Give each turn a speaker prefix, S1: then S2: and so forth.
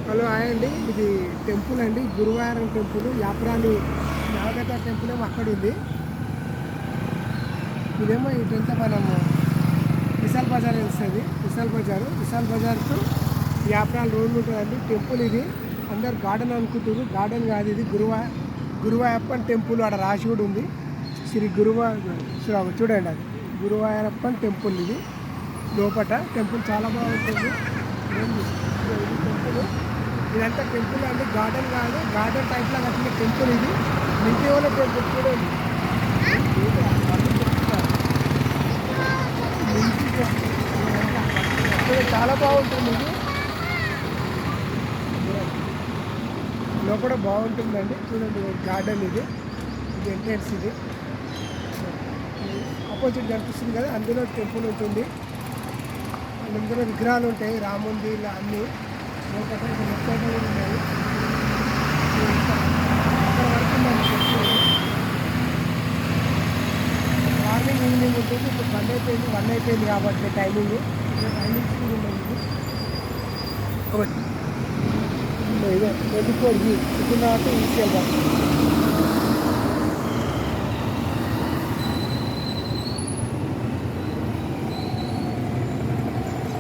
S1: Hello hi అండి. ఇది temple అండి, గురువారం టెంపుల్. యాప్రాణి నాగత టెంపుల్ ఏమో అక్కడ ఉంది. ఇదేమో ఇటంతా మనము విశాల్ బజార్ వస్తుంది. విశాల్ బజార్కు యాప్రాన్ రోడ్ ఉంటుందండి. టెంపుల్ ఇది అందరు గార్డెన్ అనుకుంటారు, గార్డెన్ కాదు ఇది. గురువాయప్పన్ టెంపుల్ అక్కడ రాసి కూడా ఉంది. శ్రీ చూడండి, అది గురువాయప్పన్ టెంపుల్. ఇది లోపట టెంపుల్ చాలా బాగుంటుంది. టెంపుల్ ఇదంతా టెంపుల్ అండి, గార్డెన్ కాదు. గార్డెన్ టైప్లో కట్టిన టెంపుల్ ఇది. మిగతా వాళ్ళ టెంపుల్ చూడండి, చాలా బాగుంటుంది. ఇది లోపల బాగుంటుందండి. చూడండి, గార్డెన్ ఇది ఎంట్రన్స్. ఇది ఆపోజిట్ కనిపిస్తుంది కదా, అందులో టెంపుల్ ఉంటుంది. అందులో విగ్రహాలు ఉంటాయి, రాముంది ఇలా అన్నీ. లోపల కూడా ఉన్నాయి. మార్నింగ్ ఈవినింగ్ ఉంటుంది. ఇప్పుడు 1 అయిపోయింది కాబట్టి టైమింగ్ కూడా ఉండదు. ఇదే 24 ఇప్పుడు నాకు ఈసీఎల్